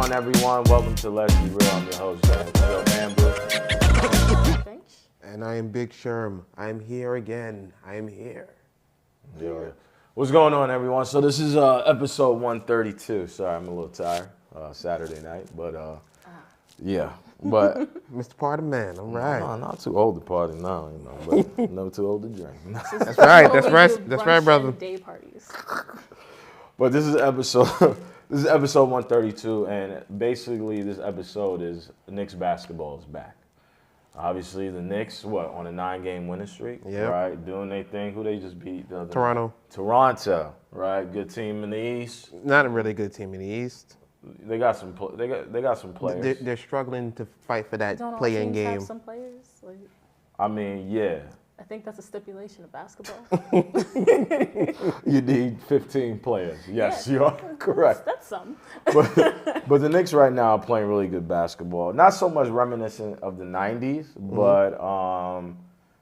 on, everyone? Welcome to Let's Be Real. I'm your host, Joe Rambler. And I am Big Sherm. I'm here again. I am here. Yeah. What's going on, everyone? So this is episode 132. Sorry, I'm a little tired. Saturday night, but yeah. But Mr. Party Man, all right. no, not too old to party now, you know, but never too old to drink. That's right. That's right, brother. Day parties. But this is episode 132, and basically this episode is Knicks basketball is back. Obviously, the Knicks, on a 9-game winning streak, right? Doing their thing. Who they just beat? Toronto, right? Good team in the East. not a really good team in the East. They got some players. They're struggling to fight for that Don't all play-in teams game. have some players? Like, I mean, yeah. I think that's a stipulation of basketball. You need 15 players. Yes, Yeah. you are correct. That's some. But the Knicks right now are playing really good basketball. Not so much reminiscent of the 90s, but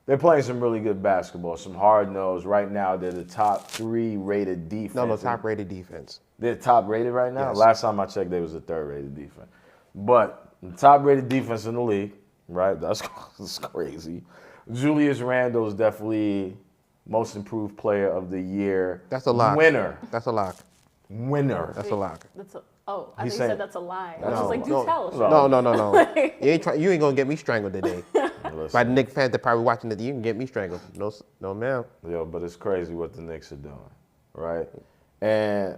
they're playing some really good basketball, some hard-nosed. Right now, they're the top 3 rated defense. No, top-rated defense. They're top rated right now? Yes. Last time I checked, they was the 3rd rated defense. But the top rated defense in the league, right? That's crazy. Julius Randle is definitely most improved player of the year. That's a lock. Winner. That's a lock. Winner. That's a lock. I thought you saying- said that's a lie. I No, was like, do no, tell us. No. You ain't gonna get me strangled today. By the Listen, Knicks fans that probably watching it, you can get me strangled. No, ma'am. yo, but it's crazy what the Knicks are doing, right? And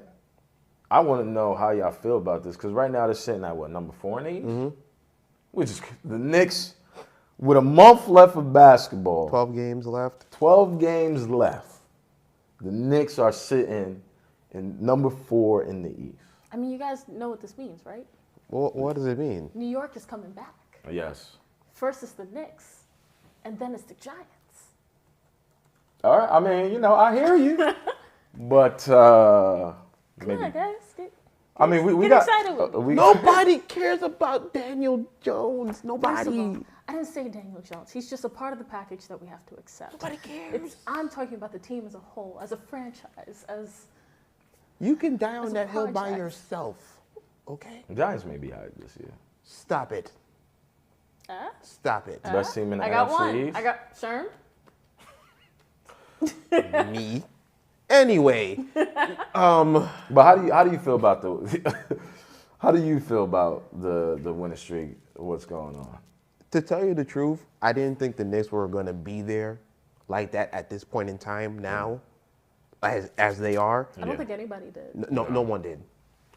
I want to know how y'all feel about this, because right now they're sitting at number 4 in the East? Which is the Knicks, with a month left of basketball, 12 games left. 12 games left. The Knicks are sitting in number 4 in the East. I mean, you guys know what this means, right? What does it mean? New York is coming back. Yes. First it's the Knicks, and then it's the Giants. All right. I mean, I hear you. But Come maybe. on, guys. I mean, we get got. excited with me. Nobody cares about Daniel Jones. First of Nobody. all, I didn't say Daniel Jones. He's just a part of the package that we have to accept. Nobody cares. I'm talking about the team as a whole, as a franchise, as You can die As on a that hill by project. yourself, okay? The Giants may be high this year. Stop it. Stop it. Best team in the I got NFC one. East? I got Sherm. Me. Anyway, But how do you feel about the how do you feel about the winning streak? What's going on? to tell you the truth, I didn't think the Knicks were going to be there like that at this point in time now, as they are. I don't think anybody did. No one did.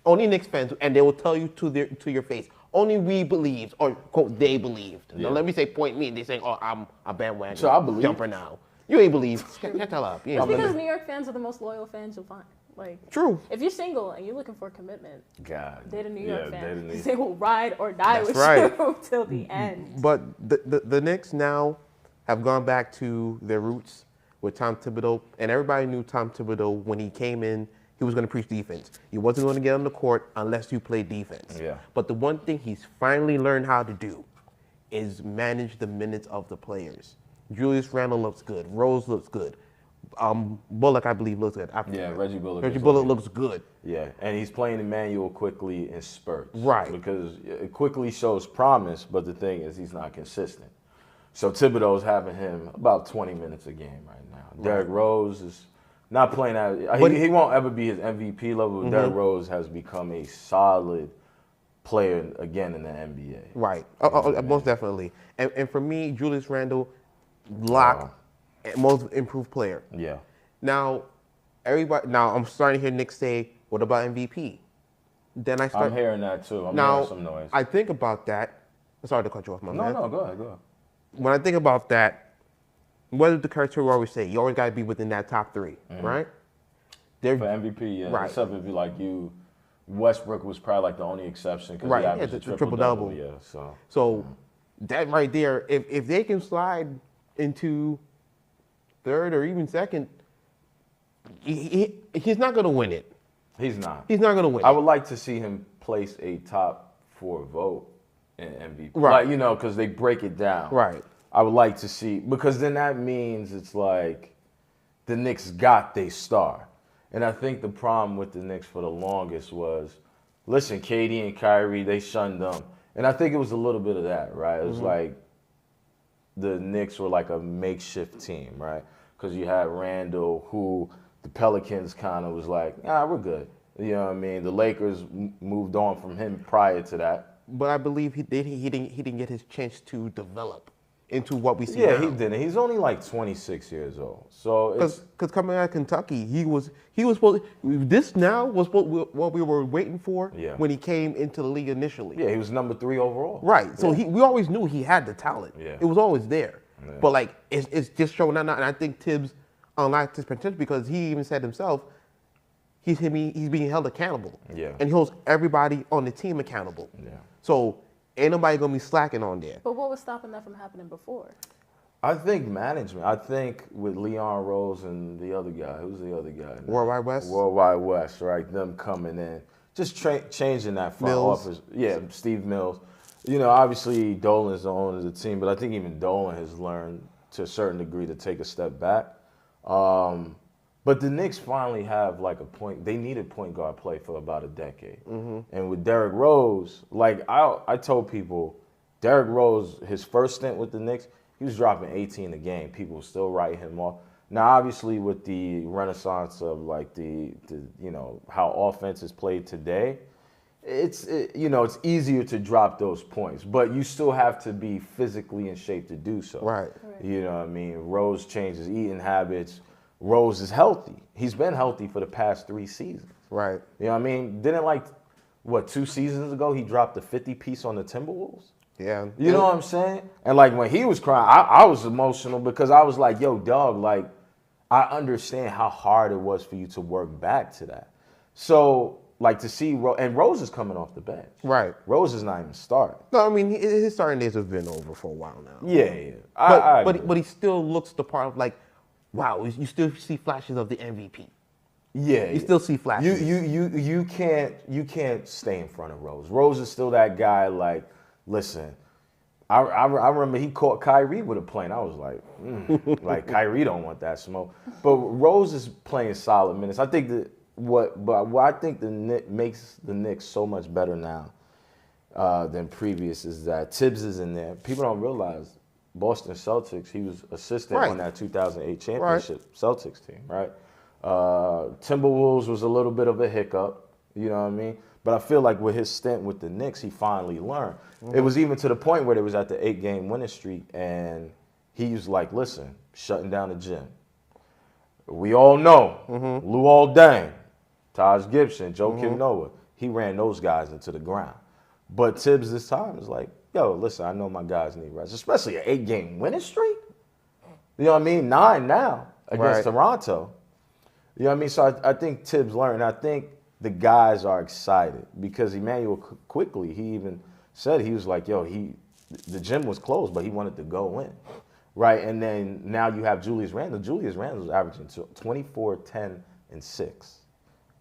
Only Knicks fans, and they will tell you to your face. Only we believed, or quote, they believed. Yeah. Now let me say, point me, and they saying, "Oh, I'm a bandwagon So I believe. jumper now." You ain't believe. Shut up. You ain't It's believe. because New York fans are the most loyal fans you'll find. Like, True. if you're single and you're looking for a commitment, God. date a New York yeah, fan. date a New- They will ride or die That's with right. you till the end. But the Knicks now have gone back to their roots with Tom Thibodeau, and everybody knew Tom Thibodeau when he came in. He was going to preach defense. He wasn't going to get on the court unless you play defense. Yeah. But the one thing he's finally learned how to do is manage the minutes of the players. Julius Randle looks good. Rose looks good. Bullock, I believe, looks good. Yeah, Reggie Bullock. Reggie is Bullock looking- looks good. Yeah, and he's playing Emmanuel quickly in spurts. Right. Because it quickly shows promise, but the thing is he's not consistent. So Thibodeau's having him about 20 minutes a game right now. Derrick Rose is not playing at he won't ever be his MVP level, but Derrick Rose has become a solid player again in the NBA. Right. Most definitely. And for me, Julius Randle, lock, most improved player. Yeah. Now, I'm starting to hear Nick say, "What about MVP?" Then I start. I'm hearing that too. I'm now, hearing some noise. I think about that. Sorry to cut you off, my man. No, go ahead. When I think about that, what did the criteria always say? You always got to be within that top 3, right? For MVP, yeah. Right. Except if you Westbrook was probably like the only exception because Right, he yeah, averaged the a triple-double. triple-double. Yeah, so. So that right there, if they can slide into third or even second, he's not going to win it. He's not. He's not going to win I it. would like to see him place a top 4 vote in MVP. Right. Like, because they break it down. Right. I would like to see, because then that means it's like the Knicks got their star. And I think the problem with the Knicks for the longest was listen, KD and Kyrie, they shunned them. And I think it was a little bit of that, right? It was like the Knicks were like a makeshift team, right? Because you had Randall, who the Pelicans kind of was like, we're good. You know what I mean? The Lakers moved on from him prior to that. But I believe he didn't get his chance to develop into what we see Yeah, now. he didn't. He's only like 26 years old. So Because coming out of Kentucky, he was supposed. This now was what we were waiting for when he came into the league initially. Yeah, he was number 3 overall. Right. So we always knew he had the talent. Yeah. It was always there. Yeah. But like it's just showing out now, and I think Tibbs unlocked his potential because he even said himself, he's being held accountable. Yeah. And he holds everybody on the team accountable. Yeah. So ain't nobody gonna be slacking on there. But what was stopping that from happening before? I think management. I think with Leon Rose and the other guy, who's the other guy? Worldwide West? Worldwide West, right? Them coming in, just changing that front Mills. office. Yeah, Steve Mills. You know, obviously Dolan's the owner of the team, but I think even Dolan has learned to a certain degree to take a step back. But the Knicks finally have like a point. They needed point guard play for about a decade. And with Derrick Rose, like I told people, Derrick Rose, his first stint with the Knicks, he was dropping 18 a game. People were still writing him off. Now, obviously, with the renaissance of like the you know, how offense is played today, it's easier to drop those points, but you still have to be physically in shape to do so. Right. You know what I mean? Rose changed his eating habits. Rose is healthy. He's been healthy for the past 3 seasons. Right. You know what I mean? Didn't 2 seasons ago he dropped a 50-piece on the Timberwolves? Yeah. You know what I'm saying? And like when he was crying, I was emotional because I was like, yo, dog, like I understand how hard it was for you to work back to that. So like to see and Rose is coming off the bench. Right. Rose is not even starting. No, I mean his starting days have been over for a while now. Yeah. But he still looks the part of like, wow, you still see flashes of the MVP. Yeah. You still see flashes. You can't stay in front of Rose. Rose is still that guy. Like, listen, I remember he caught Kyrie with a plane. I was like, like Kyrie don't want that smoke. But Rose is playing solid minutes. I think that what I think makes the Knicks so much better now than previous is that Tibbs is in there. People don't realize Boston Celtics. He was assistant on that 2008 championship Celtics team, right? Timberwolves was a little bit of a hiccup, you know what I mean? But I feel like with his stint with the Knicks, he finally learned. It was even to the point where they was at the 8-game winning streak, and he was like, listen, shutting down the gym. We all know, Luol Deng, Taj Gibson, Joakim Noah, he ran those guys into the ground. But Tibbs this time is like, yo, listen, I know my guys need rest, especially an 8-game winning streak. You know what I mean? 9 now against Toronto. You know what I mean? So I think Tibbs learned. I think the guys are excited because Emmanuel quickly, he even said, he was like, yo, the gym was closed, but he wanted to go in. Right? And then now you have Julius Randle. Julius Randle was averaging 24, 10, and 6.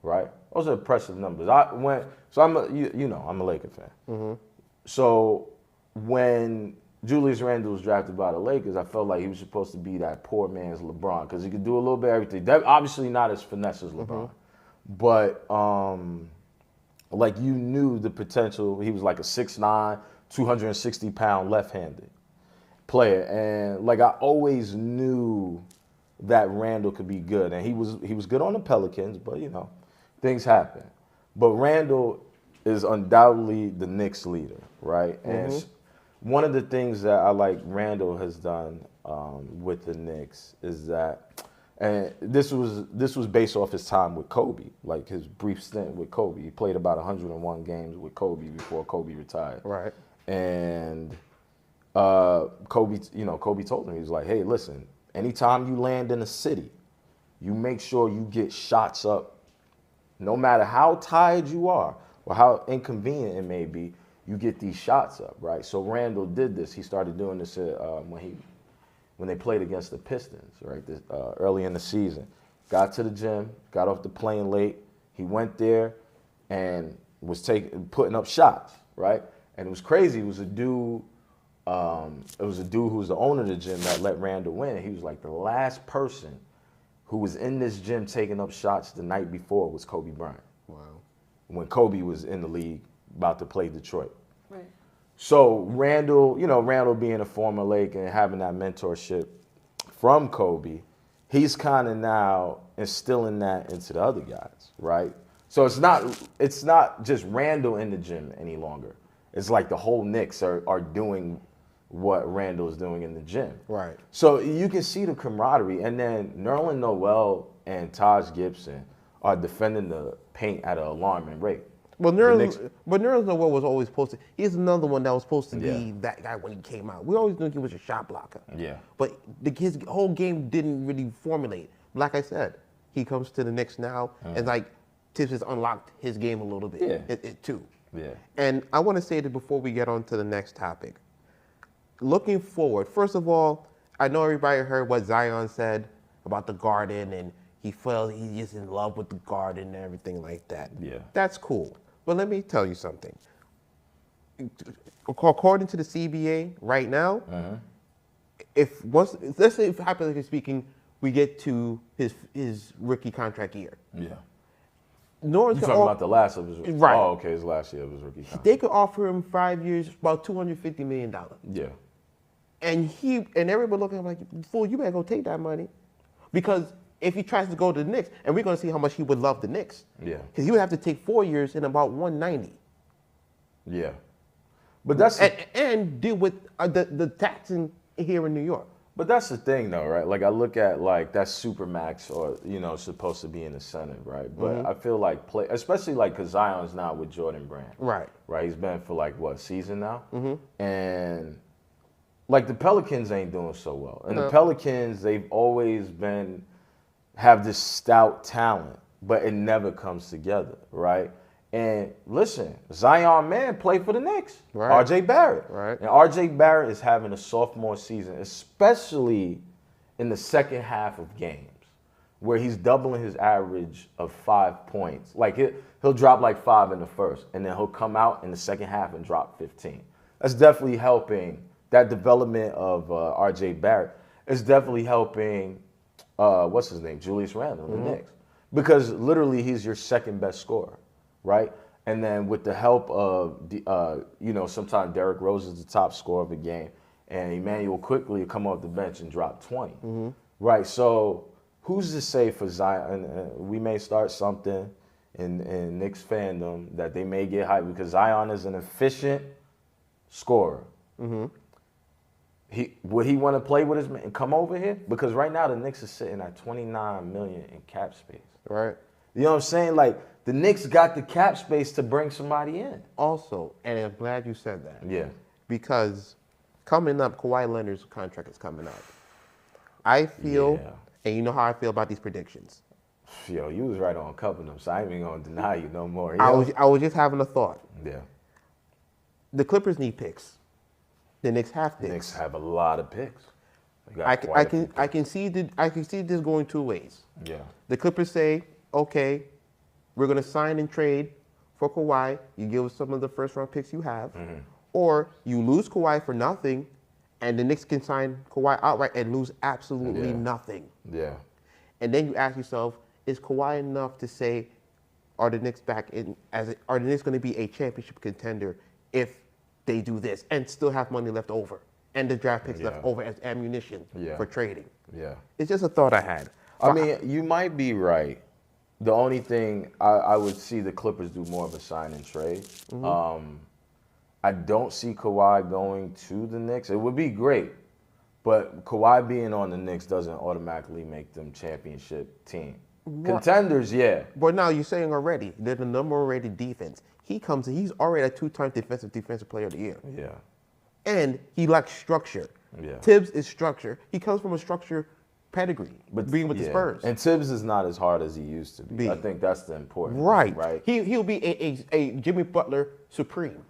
Right? Those are impressive numbers. I'm a Laker fan. So when Julius Randle was drafted by the Lakers, I felt like he was supposed to be that poor man's LeBron because he could do a little bit of everything. That, obviously not as finesse as LeBron, but like you knew the potential. He was like a 6'9", 260-pound left-handed player, and like I always knew that Randle could be good, and he was good on the Pelicans, but you know, things happen. But Randle is undoubtedly the Knicks leader, right? And one of the things that I like Randle has done with the Knicks is that, and this was based off his time with Kobe, like his brief stint with Kobe. He played about 101 games with Kobe before Kobe retired. Right. And Kobe told him, he was like, hey, listen, anytime you land in a city, you make sure you get shots up, no matter how tired you are or how inconvenient it may be. You get these shots up, right? So Randle did this. He started doing this when they played against the Pistons, right? Early in the season, got to the gym, got off the plane late. He went there and was putting up shots, right? And it was crazy. It was a dude. Who was the owner of the gym that let Randle win. And he was like, the last person who was in this gym taking up shots the night before was Kobe Bryant. Wow. when Kobe was in the league about to play Detroit. Right. So Randall, Randall being a former Lake and having that mentorship from Kobe, he's kind of now instilling that into the other guys, right? So it's not just Randall in the gym any longer. It's like the whole Knicks are doing what Randall is doing in the gym. Right. So you can see the camaraderie. And then Nerlens Noel and Taj Gibson are defending the paint at an alarming rate. Well, Nerlens Noel was always supposed to. He's another one that was supposed to be that guy when he came out. We always knew he was a shot blocker. Yeah. But his whole game didn't really formulate. Like I said, he comes to the Knicks now, and like Tibbs has unlocked his game a little bit. Yeah. Too. Yeah. And I want to say that before we get on to the next topic. Looking forward, first of all, I know everybody heard what Zion said about the Garden, and he felt he's just in love with the Garden and everything like that. Yeah. That's cool. But let me tell you something. According to the CBA right now, let's say, hypothetically speaking, we get to his rookie contract year. Yeah. You're You're talking about the last of his rookie. Right. Oh, okay, his last year of his rookie contract. They could offer him 5 years, about $250 million. Yeah. And everybody looking at him like, fool, you better go take that money. Because if he tries to go to the Knicks, and we're going to see how much he would love the Knicks. Yeah. Because he would have to take 4 years and about 190. Yeah. But that's and deal with the taxing here in New York. But that's the thing, though, right? Like, I look at, like, that's Supermax or, supposed to be an incentive, right? But I feel like especially, like, because Zion's not with Jordan Brand. Right. Right? He's been for, like, what, season now? And, like, the Pelicans ain't doing so well. And the Pelicans, they've always have this stout talent, but it never comes together, right? And listen, Zion Man played for the Knicks. Right. R.J. Barrett. Right. And R.J. Barrett is having a sophomore season, especially in the second half of games, where he's doubling his average of 5 points. Like, he'll drop like 5 in the first, and then he'll come out in the second half and drop 15. That's definitely helping. That development of R.J. Barrett is definitely helping, what's his name, Julius Randle, the Knicks. Because literally he's your second best scorer. Right? And then with the help of, sometimes Derrick Rose is the top scorer of the game, and Emmanuel quickly come off the bench and drop 20. Right? So who's to say for Zion? We may start something in Knicks fandom that they may get hyped because Zion is an efficient scorer. Would he want to play with his man and come over here? Because right now the Knicks is sitting at $29 million in cap space. Right. You know what I'm saying? Like, the Knicks got the cap space to bring somebody in. Also, and I'm glad you said that. Yeah. Because coming up, Kawhi Leonard's contract is coming up. I feel, and you know how I feel about these predictions. Yo, you was right on a couple of them, so I ain't even going to deny you no more. I was just having a thought. Yeah. The Clippers need picks. The Knicks have picks. The Knicks have a lot of picks. I can see this going two ways. Yeah. The Clippers say, okay, we're going to sign and trade for Kawhi. You give us some of the first-round picks you have. Or you lose Kawhi for nothing, and the Knicks can sign Kawhi outright and lose absolutely nothing. Yeah. And then you ask yourself, is Kawhi enough to say, are the Knicks are the Knicks going to be a championship contender if they do this and still have money left over and the draft picks left over as ammunition for trading? Yeah. It's just a thought I had. I mean, you might be right. The only thing I would see the Clippers do more of a sign and trade. I don't see Kawhi going to the Knicks. It would be great, but Kawhi being on the Knicks doesn't automatically make them championship team. Contenders, yeah. But now you're saying already, they're the number one rated defense. He comes in, he's already a two-time defensive player of the year. Yeah. And he lacks structure. Yeah. Tibbs is structure. He comes from a structure pedigree, but being with the Spurs. And Tibbs is not as hard as he used to be. I think that's the important right. thing, right? He'll be a Jimmy Butler supreme,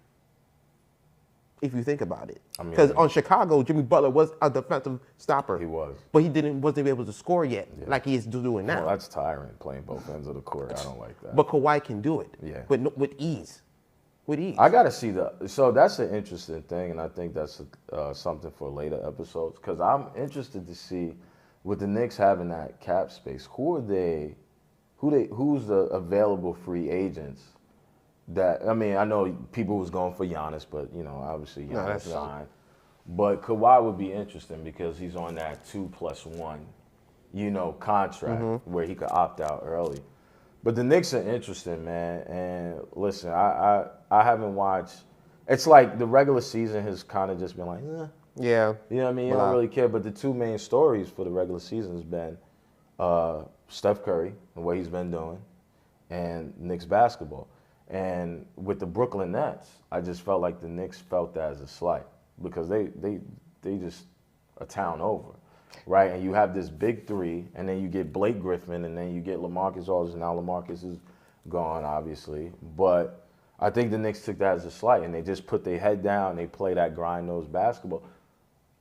if you think about it. Because on Chicago, Jimmy Butler was a defensive stopper. He was. But he wasn't able to score yet, like he is doing now. Well, that's tiring, playing both ends of the court. I don't like that. But Kawhi can do it. Yeah. But with ease. With ease. I got to see so that's an interesting thing, and I think that's something for later episodes, because I'm interested to see, with the Knicks having that cap space, who's the available free agents that, I mean, I know people was going for Giannis, but, obviously No, Giannis that's- signed. But Kawhi would be interesting because he's on that 2+1, contract where he could opt out early. But the Knicks are interesting, man. And listen, I haven't watched. It's like the regular season has kind of just been like, Yeah. you know what I mean? You don't really care. But the two main stories for the regular season has been Steph Curry and what he's been doing, and Knicks basketball. And with the Brooklyn Nets, I just felt like the Knicks felt that as a slight because they just a town over, right? And you have this big three, and then you get Blake Griffin, and then you get LaMarcus Aldridge. Now LaMarcus is gone, obviously, but I think the Knicks took that as a slight, and they just put their head down. They play that grind-nosed basketball.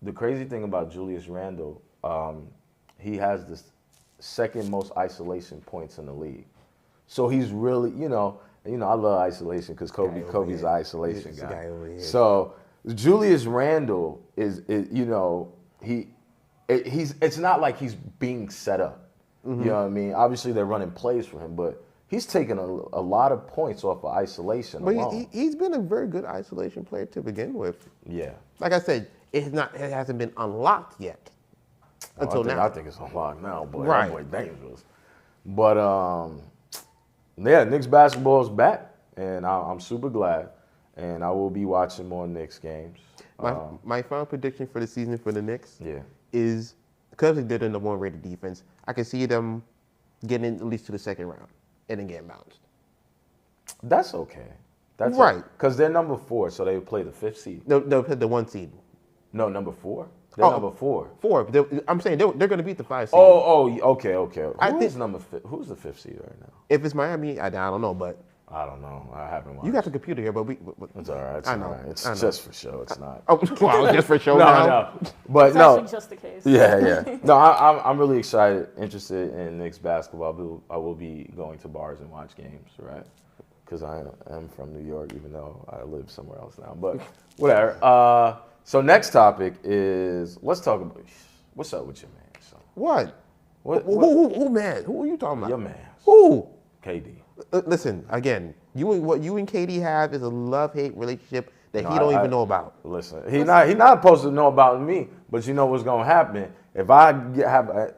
The crazy thing about Julius Randle, he has the second most isolation points in the league. So he's really, I love isolation because Kobe's an isolation guy. So Julius Randle it's not like he's being set up. You know what I mean? Obviously they're running plays for him, but he's taken a lot of points off of isolation alone. But he's been a very good isolation player to begin with. Yeah. Like I said, it hasn't been unlocked yet until now. I think it's unlocked now, boy. Right. That boy dangerous. But Knicks basketball is back, and I'm super glad. And I will be watching more Knicks games. My final prediction for the season for the Knicks Yeah. is because they're the number one rated defense, I can see them getting at least to the second round and then getting bounced. That's okay. That's right. Because they're number 4, so they would play the 5th seed. They'll play the 1 seed. No, number 4. They're number 4. 4. I'm saying they're going to beat the 5 seed. Okay. Who's the 5th seed right now? If it's Miami, I don't know, but I don't know. I haven't watched. you got the computer here, but It's all right. I know. All right. It's just for show. It's not. Oh, wow, just for show now. No. But It's no. actually just the case. Yeah. No, I'm really excited, interested in Knicks basketball. I will be going to bars and watch games, right? Because I am from New York, even though I live somewhere else now. But whatever. So next topic is, let's talk about, what's up with your man? So, What? Who man? Who are you talking about? your man. Who? KD. Listen, again, what you and KD have is a love-hate relationship that he don't even know about. Listen, he's not supposed to know about me, but you know what's gonna happen if I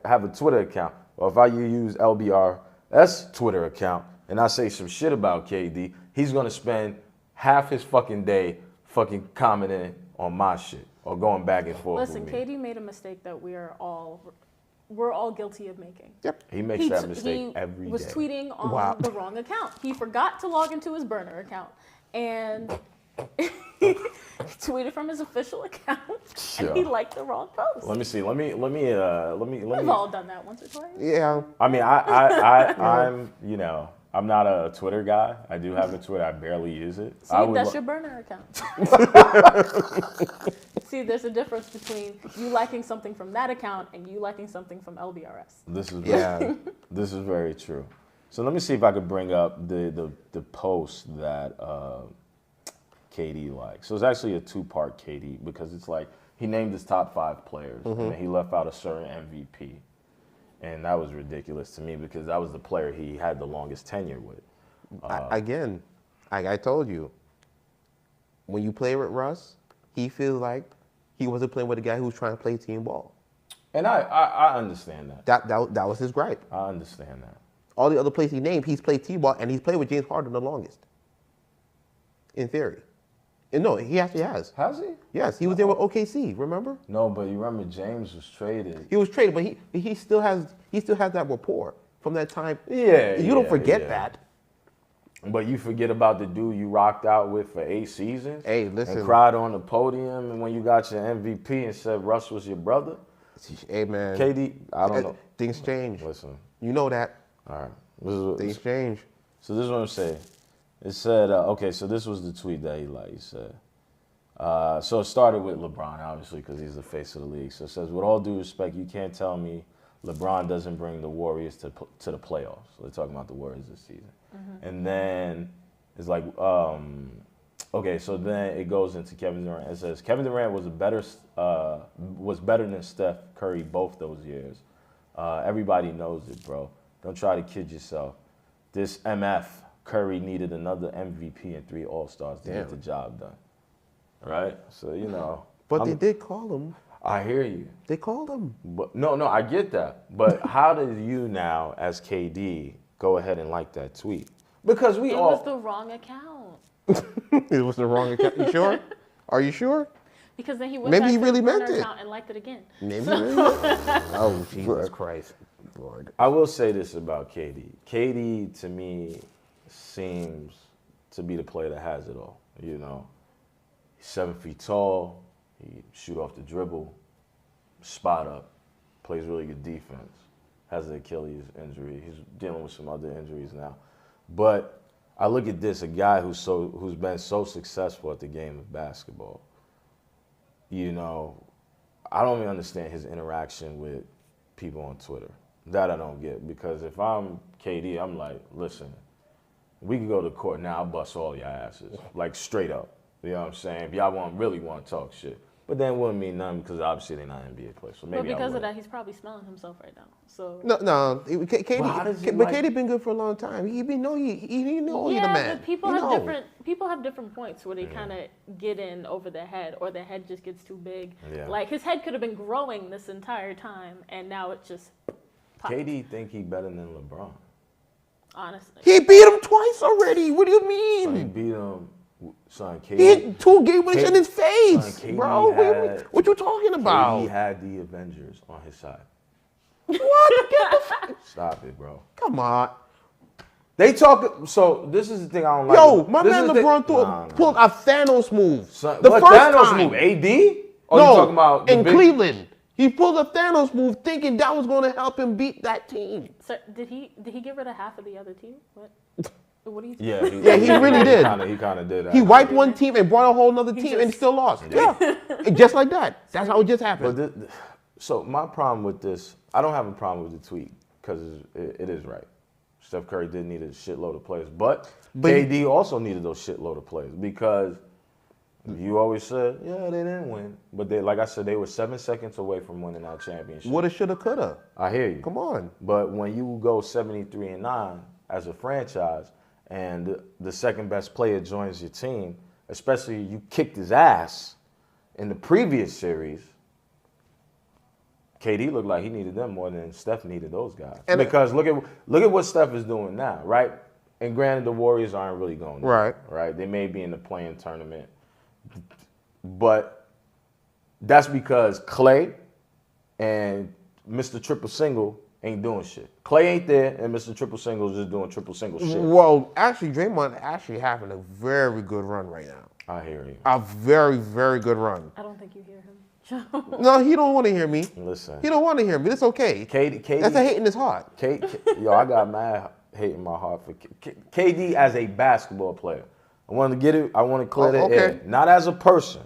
have a Twitter account, or if I use LBRS Twitter account and I say some shit about KD, he's gonna spend half his fucking day fucking commenting on my shit or going back and forth Listen, with me. KD made a mistake that we're all guilty of making. Yep. He makes that mistake every day. He was tweeting on the wrong account. He forgot to log into his burner account, and he tweeted from his official account, and he liked the wrong post. Let me see. Let me. We've all done that once or twice. Yeah. I mean, I'm not a Twitter guy. I do have a Twitter. I barely use it. See, that's your burner account. See, there's a difference between you liking something from that account and you liking something from LBRS. This is very true. So let me see if I could bring up the post that KD liked. So it's actually a 2-part KD because it's like he named his top 5 players and then he left out a certain MVP. And that was ridiculous to me because that was the player he had the longest tenure with. Again, I told you, when you play with Russ, he feels like he wasn't playing with a guy who was trying to play team ball. And I understand that. That was his gripe. I understand that. All the other players he named, he's played team ball, and he's played with James Harden the longest, in theory. And no, he actually has. Has he? Yes, he was there with OKC. Remember? No, but you remember James was traded. He was traded, but he still has that rapport from that time. Yeah, you don't forget that. But you forget about the dude you rocked out with for 8 seasons. Hey, listen. And cried on the podium, and when you got your MVP and said Russ was your brother. Hey man, KD, I don't know. Things change. Listen. You know that. All right. Things change. So this is what I'm saying. It said, okay, so this was the tweet that he liked. He said, so it started with LeBron, obviously, because he's the face of the league. So it says, with all due respect, you can't tell me LeBron doesn't bring the Warriors to the playoffs. So they're talking about the Warriors this season. Mm-hmm. And then it's like, okay, so then it goes into Kevin Durant. It says, Kevin Durant was better than Steph Curry both those years. Everybody knows it, bro. Don't try to kid yourself. This MF Curry needed another MVP and 3 All-Stars to get the job done. Right? So, you know. But they did call him. I hear you. They called him. But no, I get that. But how did you now, as KD, go ahead and like that tweet? Because it was the wrong account. It was the wrong account. You sure? Are you sure? Because then he went Maybe back he to really his meant burner it. account and liked it again. Maybe. Oh, Jesus Christ. Lord. I will say this about KD. KD, to me, seems to be the player that has it all. You know, he's 7 feet tall. He shoot off the dribble, spot up, plays really good defense. Has an Achilles injury. He's dealing with some other injuries now. But I look at this, a guy who's been so successful at the game of basketball. You know, I don't even understand his interaction with people on Twitter. That I don't get, because if I'm KD, I'm like, listen, we can go to court now. I'll bust all your asses, like straight up. You know what I'm saying? If y'all really want to talk shit. But then it wouldn't mean nothing because obviously they're not NBA players. So maybe but because of that, he's probably smelling himself right now. So No. KD, but KD been good for a long time. He know he's the man. But people have different points where they kind of get in over their head, or their head just gets too big. Yeah. Like his head could have been growing this entire time, and now it just popped. KD think he better than LeBron. Honestly, He beat him twice already. What do you mean? So he beat him, son. KD. He hit 2 game winners in his face, son, bro. What you talking about? KD had the Avengers on his side. What? Get the Stop it, bro. Come on. They talk. So this is the thing I don't like. Yo, my This man is the LeBron pulled a Thanos move. Son, The what first Thanos time. move? AD? Or No, you talking about the in big- Cleveland. He pulled a Thanos move thinking that was going to help him beat that team. so did he get rid of half of the other team? What do you? Yeah, he really did. He kind of did that. He wiped one team and brought a whole other team and still lost. Yeah. Just like that. That's how it just happened. But so my problem with this, I don't have a problem with the tweet because it is right. Steph Curry did need a shitload of players, but KD also needed those shitload of players because you always said, yeah, they didn't win, but they, like I said, they were 7 seconds away from winning that championship. Woulda, shoulda, coulda. I hear you. Come on. But when you go 73-9 as a franchise, and the second best player joins your team, especially you kicked his ass in the previous series, KD looked like he needed them more than Steph needed those guys. And because look at what Steph is doing now, right? And granted, the Warriors aren't really going there, right? They may be in the play-in tournament, but that's because Clay and Mr. Triple Single ain't doing shit. Clay ain't there, and Mr. Triple Single is just doing triple single shit. Well, actually, Draymond actually having a very good run right now. I hear you. A very, very good run. I don't think you hear him. No, he don't want to hear me. Listen. He don't want to hear me. It's okay. KD, That's a hate in his heart. Yo, I got mad hate in my heart for KD as a basketball player. I want to get it. I want to clear the air. Not as a person.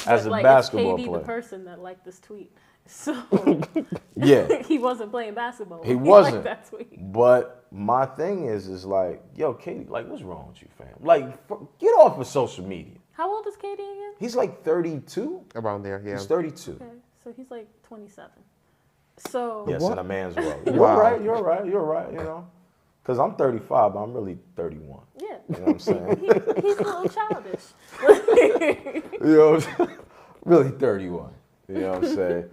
As a basketball it's KD player. the person that liked this tweet. So yeah, he wasn't playing basketball. He wasn't. Liked that tweet. But my thing is like, yo, KD, like, what's wrong with you, fam? Like, get off of social media. How old is KD again? He's like 32. Around there, yeah. He's 32. Okay, so he's like 27. So Yes, in a man's world. You're Wow. right. You're right. You know, because I'm 35, but I'm really 31. yeah, You know what I'm saying? he's a little childish. You know what I'm saying? Really 31. You know what I'm saying?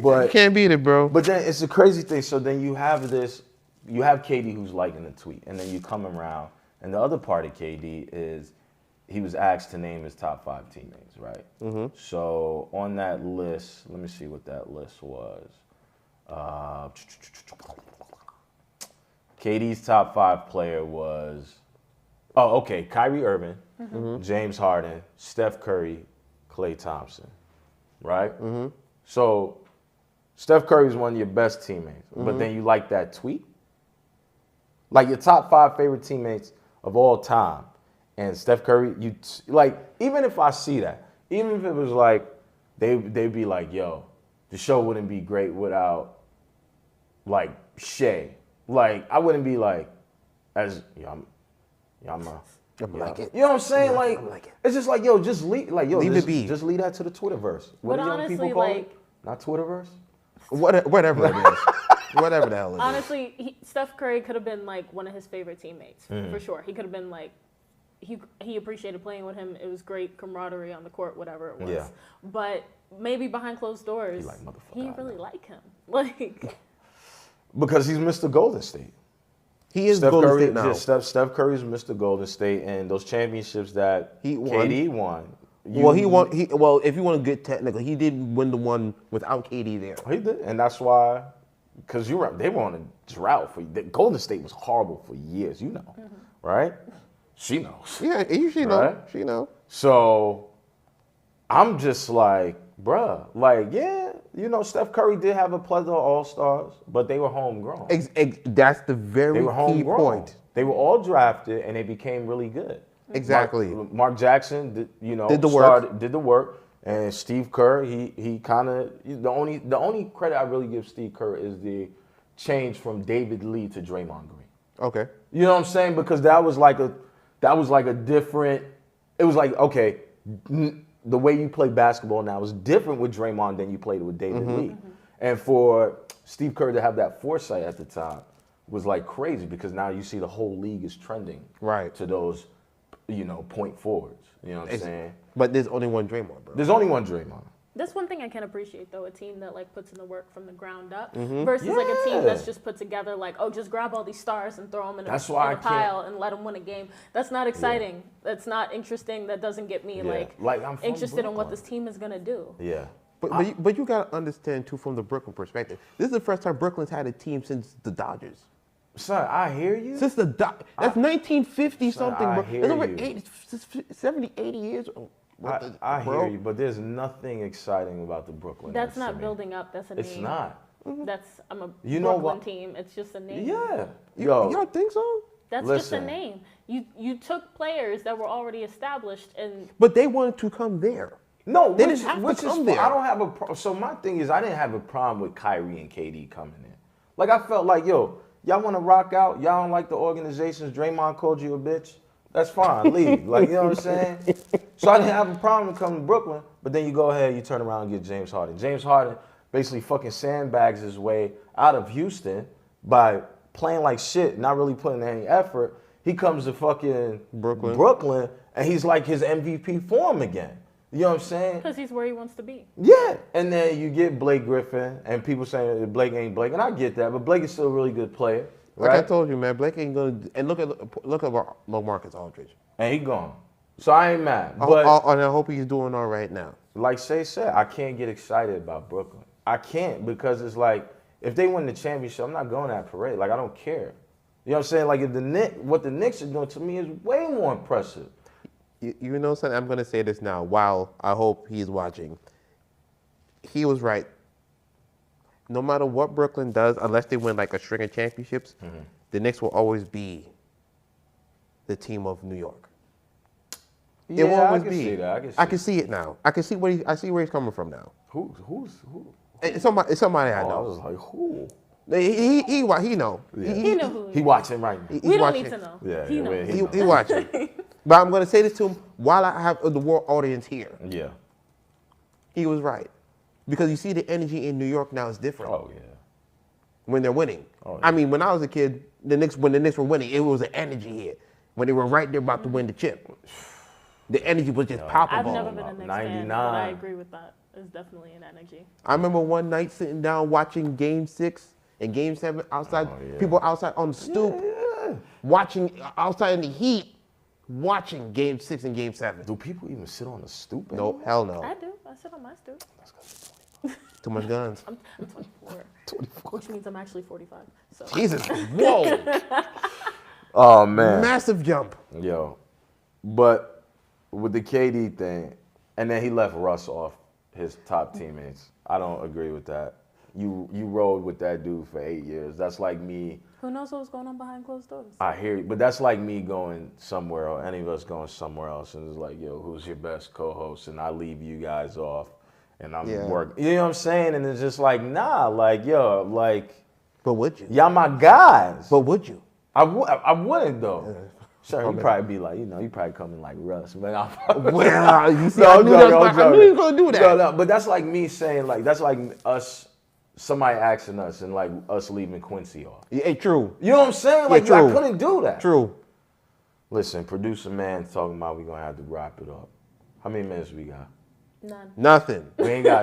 But You can't beat it, bro. But then it's a crazy thing. So then you have KD who's liking the tweet, and then you come around, and the other part of KD is he was asked to name his top 5 teammates, right? Mm-hmm. So on that list, let me see what that list was. KD's top 5 player was, Kyrie Irving, James Harden, Steph Curry, Klay Thompson, right? Mm-hmm. So Steph Curry is one of your best teammates, but then you like that tweet? Like your top 5 favorite teammates of all time, and Steph Curry, even if I see that, even if it was like, they'd be like, yo, the show wouldn't be great without, like, Shea. Like, I wouldn't be like, I'm like it. You know what I'm saying? Like, it's just like, yo, just leave it be. Just leave that to the Twitterverse. What But do young honestly, people call like, it? Not Twitterverse? Whatever it is. Whatever the hell it is. Honestly, Steph Curry could have been like one of his favorite teammates for sure. He could have been like, he appreciated playing with him. It was great camaraderie on the court, whatever it was. Yeah. But maybe behind closed doors, he didn't really like him. Like because he's Mr. Golden State. He is Steph Golden Curry, State now. Steph Curry's Mr. Golden State, and those championships that He won. KD won. Well, he won. Well, if you want to get technical, he did win the one without KD there. He did, and that's why, because they were on a drought for Golden State was horrible for years. You know, right? She knows. Yeah, she know. Right? She know. So I'm just like, bruh, like, yeah, Steph Curry did have a plethora of all-stars, but they were homegrown. That's the very They were key homegrown. point. They were all drafted, and they became really good. Exactly. Mark Jackson, Did the work. and Steve Kerr, he kind of the only credit I really give Steve Kerr is the change from David Lee to Draymond Green. Okay. You know what I'm saying? Because that was like a different. It was like, okay, the way you play basketball now is different with Draymond than you played with David Lee. And for Steve Kerr to have that foresight at the time was like crazy because now you see the whole league is trending Right. to those, point forwards. You know what I'm saying? But there's only one Draymond, bro. There's only one Draymond. that's one thing I can appreciate though, a team that like puts in the work from the ground up versus like a team that's just put together like, oh, just grab all these stars and throw them in a pile and let them win a game. That's not exciting. That's not interesting. That doesn't get me like I'm from interested in what Brooklyn. this team is gonna do. Yeah. But you gotta understand too from the Brooklyn perspective. This is the first time Brooklyn's had a team since the Dodgers. Son, I hear you. Since the that's 1950 something, I bro. hear It's over you. 70, 80 years. I hear you, but there's nothing exciting about the Brooklyn. That's Nets not to me. building up. That's a name. It's not. That's I'm a You know Brooklyn what? team. It's just a name. Yeah. Y'all think so? That's just a Listen. name. You took players that were already established and But they wanted to come there. No, They which, didn't have to which come is there. I don't have a problem. So my thing is, I didn't have a problem with Kyrie and KD coming in. Like I felt like, yo, y'all want to rock out? Y'all don't like the organizations? Draymond called you a bitch. That's fine. Leave. Like, you know what I'm saying? So I didn't have a problem coming to Brooklyn. But then you go ahead, you turn around and get James Harden. James Harden basically fucking sandbags his way out of Houston by playing like shit, not really putting any effort. He comes to fucking Brooklyn, and he's like his MVP form again. You know what I'm saying? because he's where he wants to be. Yeah. And then you get Blake Griffin, and people saying that Blake ain't Blake, and I get that, but Blake is still a really good player. Like Right? I told you, man, Blake ain't gonna. And look at LaMarcus Aldridge. And he gone. So I ain't mad. But And I hope he's doing all right now. like Shay said, I can't get excited about Brooklyn. I can't because it's like, if they win the championship, I'm not going to that parade. Like, I don't care. You know what I'm saying? Like, if what the Knicks are doing to me is way more impressive. You know something? I'm gonna say this now. While I hope he's watching, he was right. No matter what Brooklyn does, unless they win like a string of championships, the Knicks will always be the team of New York. Yeah, It will always I can be. see that. I can see it now. I can see where he's coming from now. Who? It's somebody I Oh, I know. was like, who? He know. Yeah. He know who He watching right now. He's we don't watching. need to know. Yeah, he yeah, knows. he knows. He watching. But I'm gonna say this to him while I have the world audience here. Yeah. He was right, because you see the energy in New York now is different. Oh, yeah. When they're winning. Oh, yeah. I mean, when I was a kid, when the Knicks were winning, it was an energy here. When they were right there about to win the chip, the energy was just I've palpable. never been a Knicks fan, but 99. I agree with that. It's definitely an energy. I remember one night sitting down watching Game 6 and Game 7 outside, people outside on the stoop, watching outside in the heat, watching Game 6 and Game 7. Do people even sit on the stoop? No, hell no. I do. I sit on my stoop. Too much guns. I'm 24, which means I'm actually 45. So Jesus, whoa, Oh, man. massive jump. Yo, but with the KD thing, and then he left Russ off his top teammates. I don't agree with that. You rode with that dude for 8 years. That's like me. who knows what's going on behind closed doors? I hear you, but that's like me going somewhere, or any of us going somewhere else, and it's like, yo, who's your best co-host? And I leave you guys off, and I'm working. You know what I'm saying? And it's just like, nah, like, yo, like, But would you? y'all my guys. But would you? I wouldn't though. Sure, you probably be like, you probably come in like Russ, but Well, you see, No, I knew I'm he was joking. gonna do that. No, but that's like me saying, like, that's like us somebody asking us and like us leaving Quincy off. Yeah, true. You know what I'm saying? Like, I couldn't do that. True. Listen, producer man talking about we gonna have to wrap it up. How many minutes we got? None. Nothing. We ain't got